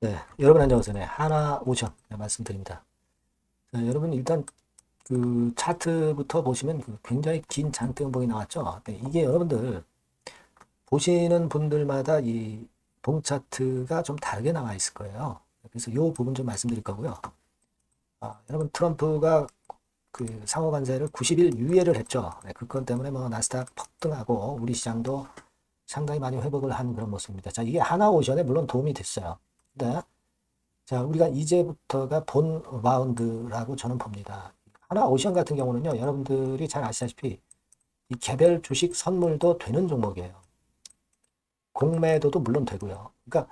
네, 여러분 안녕하세요. 네, 하나오션 네, 말씀드립니다. 자, 여러분 일단 그 차트부터 보시면 그 굉장히 긴 장대 음봉이 나왔죠. 네, 이게 여러분들 보시는 분들마다 이 봉 차트가 좀 다르게 나와 있을 거예요. 그래서 이 부분 좀 말씀드릴 거고요. 여러분 트럼프가 그 상호 관세를 90일 유예를 했죠. 네, 그 건 때문에 뭐 나스닥 폭등하고 우리 시장도 상당히 많이 회복을 한 그런 모습입니다. 자, 이게 하나오션에 물론 도움이 됐어요. 네. 자, 우리가 이제부터가 본 라운드라고 저는 봅니다. 하나 오션 같은 경우는요, 여러분들이 잘 아시다시피 이 개별 주식 선물도 되는 종목이에요. 공매도도 물론 되고요. 그러니까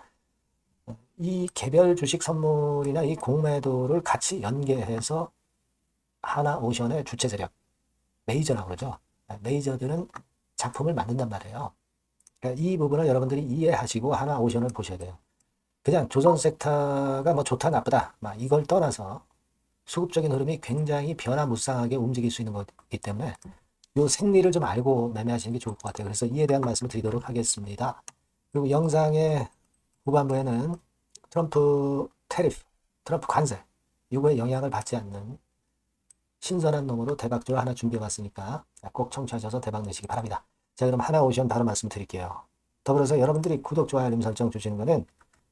이 개별 주식 선물이나 이 공매도를 같이 연계해서 하나 오션의 주체 세력, 메이저라고 그러죠. 메이저들은 작품을 만든단 말이에요. 그러니까 이 부분을 여러분들이 이해하시고 하나 오션을 보셔야 돼요. 그냥 조선 섹터가 뭐 좋다 나쁘다, 막 이걸 떠나서 수급적인 흐름이 굉장히 변화무쌍하게 움직일 수 있는 거기 때문에 이 생리를 좀 알고 매매하시는 게 좋을 것 같아요. 그래서 이에 대한 말씀을 드리도록 하겠습니다. 그리고 영상의 후반부에는 트럼프 테리프, 트럼프 관세, 이거에 영향을 받지 않는 신선한 놈으로 대박줄 하나 준비해 봤으니까 꼭 청취하셔서 대박 내시기 바랍니다. 자, 그럼 하나 오션 바로 말씀드릴게요. 더불어서 여러분들이 구독, 좋아요, 알림 설정 주시는 거는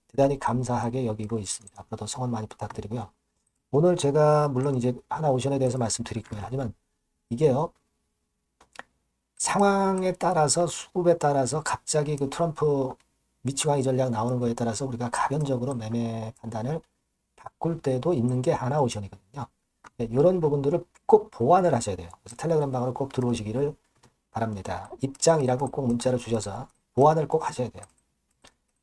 대단히 감사하게 여기고 있습니다. 앞으로도 성원 많이 부탁드리고요. 오늘 제가 물론 이제 하나 오션에 대해서 말씀드릴 거예요. 하지만 이게요, 상황에 따라서 수급에 따라서 갑자기 그 트럼프 미치광이 전략 나오는 거에 따라서 우리가 가변적으로 매매 판단을 바꿀 때도 있는 게 하나 오션이거든요. 네, 이런 부분들을 꼭 보완을 하셔야 돼요. 그래서 텔레그램 방으로 꼭 들어오시기를 바랍니다. 입장이라고 꼭 문자를 주셔서 보완을 꼭 하셔야 돼요.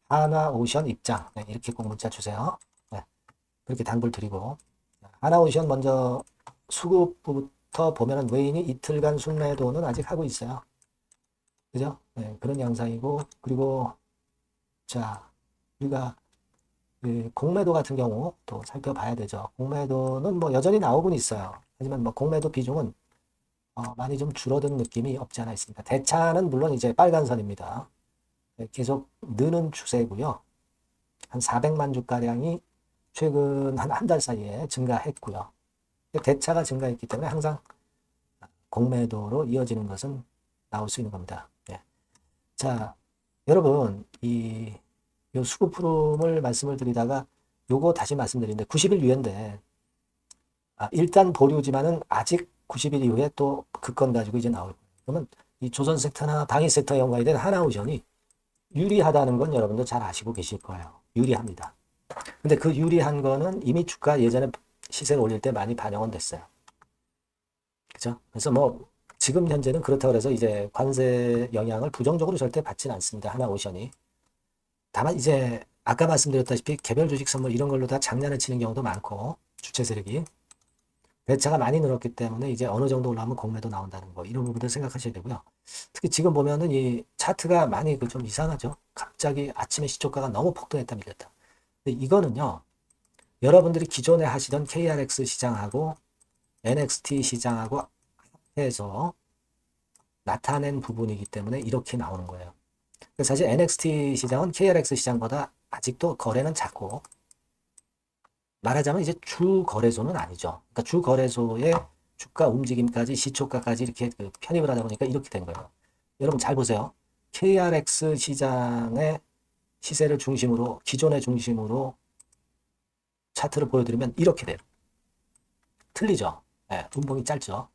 하나 오션 입장. 네, 이렇게 꼭 문자 주세요. 네, 그렇게 당부를 드리고. 하나오션 먼저 수급부터 보면은 외인이 이틀간 순매도는 아직 하고 있어요. 그죠? 네, 그런 양상이고, 그리고 자, 우리가 그 공매도 같은 경우 또 살펴봐야 되죠. 공매도는 뭐 여전히 나오곤 있어요. 하지만 뭐 공매도 비중은 많이 좀 줄어든 느낌이 없지 않아 있습니다. 대차는 물론 이제 빨간 선입니다. 네, 계속 느는 추세고요. 한 400만 주가량이 최근 한 달 사이에 증가했고요. 대차가 증가했기 때문에 항상 공매도로 이어지는 것은 나올 수 있는 겁니다. 예. 자, 여러분, 요 수급 흐름을 말씀을 드리다가 요거 다시 말씀드리는데 90일 유예인데 일단 보류지만은 아직 90일 이후에 또 그 건 가지고 이제 나올 거예요. 그러면 이 조선 섹터나 방위 섹터에 연관된 하나오션이 유리하다는 건 여러분도 잘 아시고 계실 거예요. 유리합니다. 근데 그 유리한 거는 이미 주가 예전에 시세를 올릴 때 많이 반영은 됐어요. 그죠? 그래서 뭐 지금 현재는 그렇다고 해서 이제 관세 영향을 부정적으로 절대 받지는 않습니다. 하나오션이. 다만 이제 아까 말씀드렸다시피 개별 주식 선물 이런 걸로 다 장난을 치는 경우도 많고 주체 세력이 배차가 많이 늘었기 때문에 이제 어느 정도 올라오면 공매도 나온다는 거 이런 부분들 생각하셔야 되고요. 특히 지금 보면은 이 차트가 많이 그 좀 이상하죠. 갑자기 아침에 시초가가 너무 폭등했다 밀렸다. 근데 이거는요. 여러분들이 기존에 하시던 KRX 시장하고 NXT 시장하고 해서 나타낸 부분이기 때문에 이렇게 나오는 거예요. 사실 NXT 시장은 KRX 시장보다 아직도 거래는 작고 말하자면 이제 주 거래소는 아니죠. 그러니까 주 거래소의 주가 움직임까지 시초가까지 이렇게 그 편입을 하다 보니까 이렇게 된 거예요. 여러분 잘 보세요. KRX 시장의 시세를 중심으로 기존의 중심으로 차트를 보여드리면 이렇게 돼요. 틀리죠. 네, 음봉이 짧죠.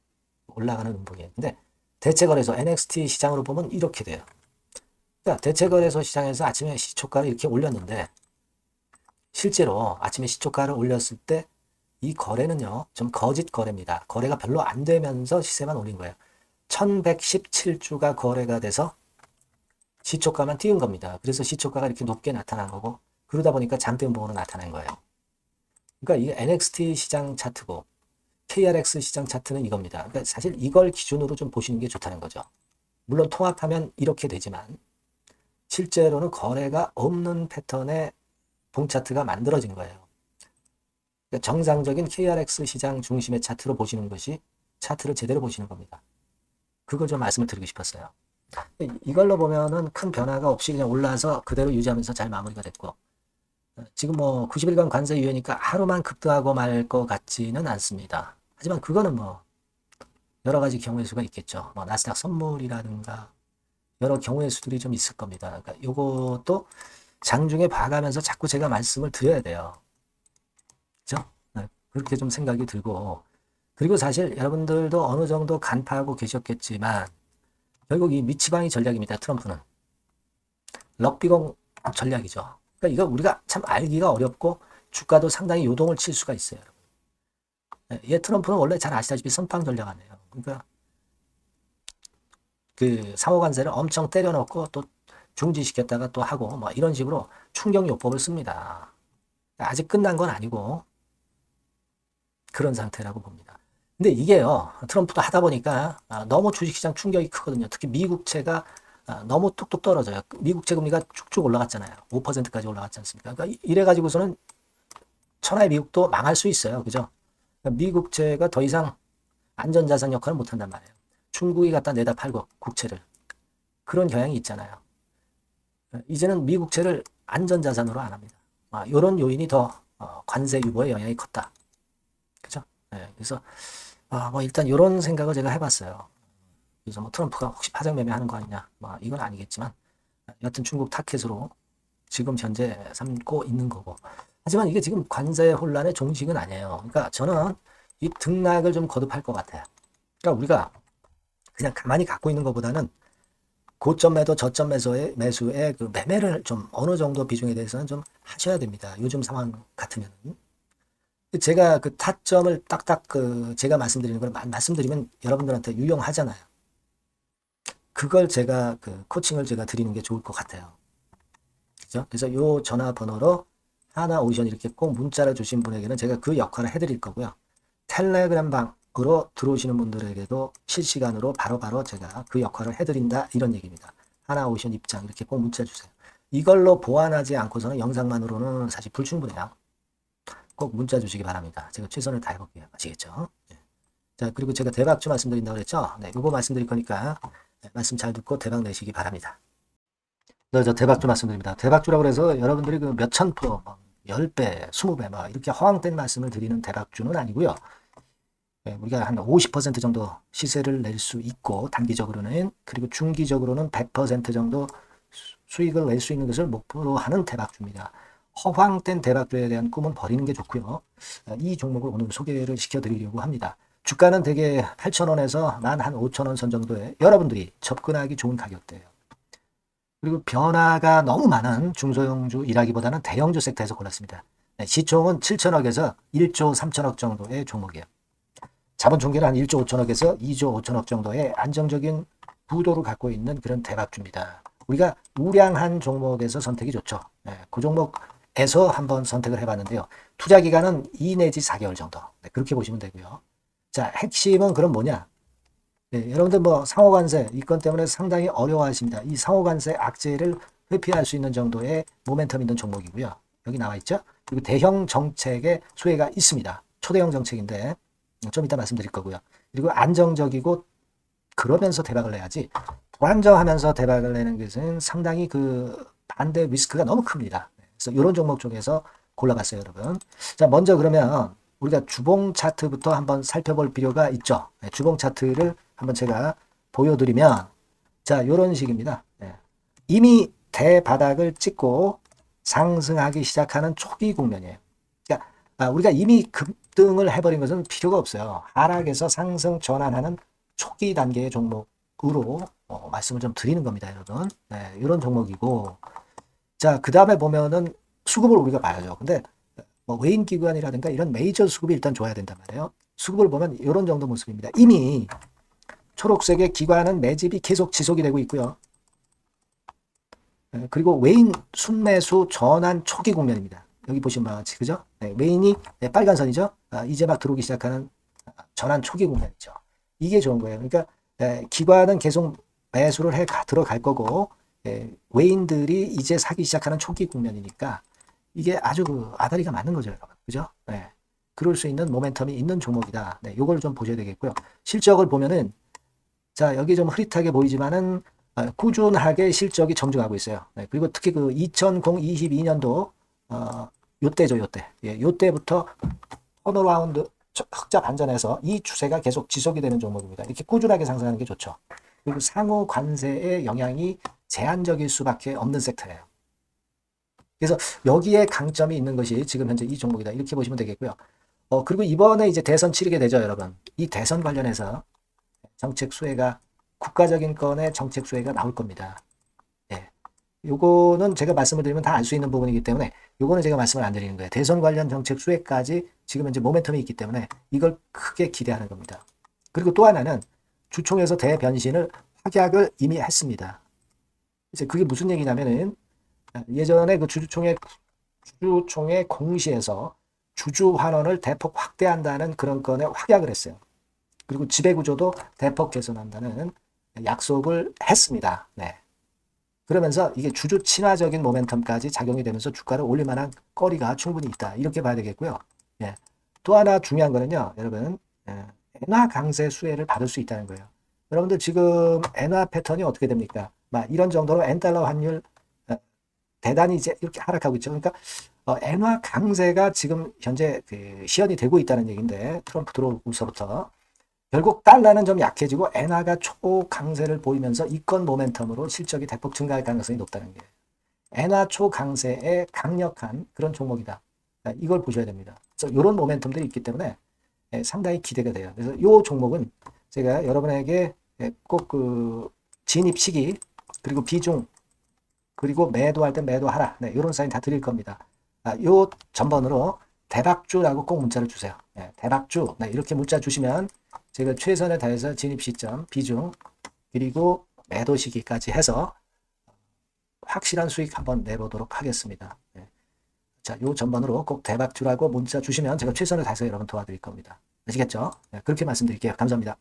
올라가는 음봉이에요. 근데 대체거래소 NXT 시장으로 보면 이렇게 돼요. 그러니까 대체거래소 시장에서 아침에 시초가를 이렇게 올렸는데 실제로 아침에 시초가를 올렸을 때 이 거래는요 좀 거짓 거래입니다. 거래가 별로 안 되면서 시세만 올린 거예요. 1117주가 거래가 돼서 시초가만 띄운 겁니다. 그래서 시초가가 이렇게 높게 나타난 거고 그러다 보니까 장대 음봉으로 나타난 거예요. 그러니까 이게 NXT 시장 차트고 KRX 시장 차트는 이겁니다. 그러니까 사실 이걸 기준으로 좀 보시는 게 좋다는 거죠. 물론 통합하면 이렇게 되지만 실제로는 거래가 없는 패턴의 봉 차트가 만들어진 거예요. 그러니까 정상적인 KRX 시장 중심의 차트로 보시는 것이 차트를 제대로 보시는 겁니다. 그걸 좀 말씀을 드리고 싶었어요. 이걸로 보면은 큰 변화가 없이 그냥 올라서 그대로 유지하면서 잘 마무리가 됐고 지금 뭐 90일간 관세 유예니까 하루만 급등하고 말 것 같지는 않습니다. 하지만 그거는 뭐 여러 가지 경우의 수가 있겠죠. 뭐 나스닥 선물이라든가 여러 경우의 수들이 좀 있을 겁니다. 그러니까 요것도 장중에 봐가면서 자꾸 제가 말씀을 드려야 돼요. 그죠? 그렇게 좀 생각이 들고, 그리고 사실 여러분들도 어느 정도 간파하고 계셨겠지만 결국 이 미치광이 전략입니다. 트럼프는 럭비공 전략이죠. 그러니까 이거 우리가 참 알기가 어렵고 주가도 상당히 요동을 칠 수가 있어요. 얘 트럼프는 원래 잘 아시다시피 선빵 전략 아니에요. 그러니까 그 상호관세를 엄청 때려넣고 또 중지시켰다가 또 하고 뭐 이런 식으로 충격요법을 씁니다. 아직 끝난 건 아니고 그런 상태라고 봅니다. 근데 이게요, 트럼프도 하다 보니까 너무 주식시장 충격이 크거든요. 특히 미국채가 너무 뚝뚝 떨어져요. 미국채 금리가 쭉쭉 올라갔잖아요. 5%까지 올라갔지 않습니까? 그러니까 이래가지고서는 천하의 미국도 망할 수 있어요. 그죠? 그러니까 미국채가 더 이상 안전자산 역할을 못한단 말이에요. 중국이 갖다 내다 팔고 국채를. 그런 경향이 있잖아요. 이제는 미국채를 안전자산으로 안 합니다. 이런 요인이 더 관세 유보의 영향이 컸다. 그죠? 네, 그래서 뭐 일단 이런 생각을 제가 해봤어요. 그래서 뭐 트럼프가 혹시 파장 매매하는 거 아니냐? 뭐 이건 아니겠지만 여튼 중국 타켓으로 지금 현재 삼고 있는 거고. 하지만 이게 지금 관세 혼란의 종식은 아니에요. 그러니까 저는 이 등락을 좀 거듭할 것 같아요. 그러니까 우리가 그냥 가만히 갖고 있는 것보다는 고점 매도, 저점 매수의 그 매매를 좀 어느 정도 비중에 대해서는 좀 하셔야 됩니다. 요즘 상황 같으면. 제가 그 타점을 딱딱 제가 말씀드리는 걸 말씀드리면 여러분들한테 유용하잖아요. 그걸 제가 코칭을 제가 드리는 게 좋을 것 같아요. 그죠? 그래서 요 전화번호로 하나오션 이렇게 꼭 문자를 주신 분에게는 제가 그 역할을 해드릴 거고요. 텔레그램 방으로 들어오시는 분들에게도 실시간으로 바로바로 제가 그 역할을 해드린다 이런 얘기입니다. 하나오션 입장 이렇게 꼭 문자 주세요. 이걸로 보완하지 않고서는 영상만으로는 사실 불충분해요. 꼭 문자 주시기 바랍니다. 제가 최선을 다해볼게요. 아시겠죠? 네. 자, 그리고 제가 대박주 말씀드린다고 그랬죠? 네, 이거 말씀드릴 거니까 말씀 잘 듣고 대박 내시기 바랍니다. 네, 저 대박주 말씀드립니다. 대박주라고 해서 여러분들이 그 몇천 프로, 10배, 20배, 막 이렇게 허황된 말씀을 드리는 대박주는 아니고요. 네, 우리가 한 50% 정도 시세를 낼 수 있고, 단기적으로는, 그리고 중기적으로는 100% 정도 수익을 낼 수 있는 것을 목표로 하는 대박주입니다. 허황된 대박주에 대한 꿈은 버리는 게 좋고요. 이 종목을 오늘 소개를 시켜드리려고 합니다. 주가는 대개 8,000원에서 한 5,000원 선 정도에 여러분들이 접근하기 좋은 가격대예요. 그리고 변화가 너무 많은 중소형주 일하기보다는 대형주 섹터에서 골랐습니다. 시총은 7천억에서 1조 3천억 정도의 종목이에요. 자본 총계는 한 1조 5천억에서 2조 5천억 정도의 안정적인 부도를 갖고 있는 그런 대박주입니다. 우리가 우량한 종목에서 선택이 좋죠. 그 종목에서 한번 선택을 해봤는데요. 투자 기간은 2 내지 4개월 정도. 그렇게 보시면 되고요. 자, 핵심은 그럼 뭐냐? 여러분들 뭐 상호관세 이 건 때문에 상당히 어려워하십니다. 이 상호관세 악재를 회피할 수 있는 정도의 모멘텀 있는 종목이고요. 여기 나와 있죠. 그리고 대형 정책의 수혜가 있습니다. 초대형 정책인데 좀 이따 말씀드릴 거고요. 그리고 안정적이고 그러면서 대박을 내야지 불안정하면서 대박을 내는 것은 상당히 그 반대 리스크가 너무 큽니다. 그래서 이런 종목 중에서 골라봤어요, 여러분. 자, 먼저 그러면 우리가 주봉 차트부터 한번 살펴볼 필요가 있죠. 주봉 차트를 한번 제가 보여드리면 자, 이런 식입니다. 이미 대바닥을 찍고 상승하기 시작하는 초기 국면이에요. 그러니까 우리가 이미 급등을 해버린 것은 필요가 없어요. 하락에서 상승 전환하는 초기 단계의 종목으로 말씀을 좀 드리는 겁니다, 여러분. 이런 종목이고 자, 그 다음에 보면은 수급을 우리가 봐야죠. 근데 뭐 외인 기관이라든가 이런 메이저 수급이 일단 좋아야 된단 말이에요. 수급을 보면 이런 정도 모습입니다. 이미 초록색의 기관은 매집이 계속 지속이 되고 있고요. 그리고 외인 순매수 전환 초기 국면입니다. 여기 보시면 바와 같이 그죠? 외인이 빨간 선이죠. 이제 막 들어오기 시작하는 전환 초기 국면이죠. 이게 좋은 거예요. 그러니까 기관은 계속 매수를 해 들어갈 거고 외인들이 이제 사기 시작하는 초기 국면이니까 이게 아주 아다리가 맞는 거죠, 여러분. 그죠? 그럴 수 있는 모멘텀이 있는 종목이다. 요걸 좀 보셔야 되겠고요. 실적을 보면은 자, 여기 좀 흐릿하게 보이지만은 꾸준하게 실적이 정정하고 있어요. 그리고 특히 그 2022년도 요때죠, 요때. 예, 요때부터 턴어라운드 흑자 반전해서 이 추세가 계속 지속이 되는 종목입니다. 이렇게 꾸준하게 상승하는 게 좋죠. 그리고 상호 관세의 영향이 제한적일 수밖에 없는 섹터예요. 그래서 여기에 강점이 있는 것이 지금 현재 이 종목이다. 이렇게 보시면 되겠고요. 그리고 이번에 이제 대선 치르게 되죠, 여러분. 이 대선 관련해서 정책 수혜가 국가적인 건의 정책 수혜가 나올 겁니다. 예. 요거는 제가 말씀을 드리면 다 알 수 있는 부분이기 때문에 요거는 제가 말씀을 안 드리는 거예요. 대선 관련 정책 수혜까지 지금 현재 모멘텀이 있기 때문에 이걸 크게 기대하는 겁니다. 그리고 또 하나는 주총에서 대변신을 확약을 이미 했습니다. 이제 그게 무슨 얘기냐면은 예전에 그 주주총회 공시에서 주주 환원을 대폭 확대한다는 그런 건에 확약을 했어요. 그리고 지배구조도 대폭 개선한다는 약속을 했습니다. 네. 그러면서 이게 주주 친화적인 모멘텀까지 작용이 되면서 주가를 올릴 만한 거리가 충분히 있다. 이렇게 봐야 되겠고요. 예. 또 하나 중요한 거는요, 여러분, 엔화 강세 수혜를 받을 수 있다는 거예요. 여러분들 지금 엔화 패턴이 어떻게 됩니까? 막 이런 정도로 엔달러 환율 대단히 이제 이렇게 하락하고 있죠. 그러니까 엔화 강세가 지금 현재 그 시연이 되고 있다는 얘기인데 트럼프 들어오고서부터 결국 달러는 좀 약해지고 엔화가 초강세를 보이면서 이권 모멘텀으로 실적이 대폭 증가할 가능성이 높다는 게 엔화 초강세의 강력한 그런 종목이다. 이걸 보셔야 됩니다. 그래서 이런 모멘텀들이 있기 때문에 상당히 기대가 돼요. 그래서 이 종목은 제가 여러분에게 꼭 그 진입 시기 그리고 비중 그리고 매도할 때 매도하라. 네, 이런 사인 다 드릴 겁니다. 요 전번으로 대박주라고 꼭 문자를 주세요. 네, 대박주. 네, 이렇게 문자 주시면 제가 최선을 다해서 진입 시점, 비중, 그리고 매도 시기까지 해서 확실한 수익 한번 내보도록 하겠습니다. 네. 자, 요 전번으로 꼭 대박주라고 문자 주시면 제가 최선을 다해서 여러분 도와드릴 겁니다. 아시겠죠? 네, 그렇게 말씀드릴게요. 감사합니다.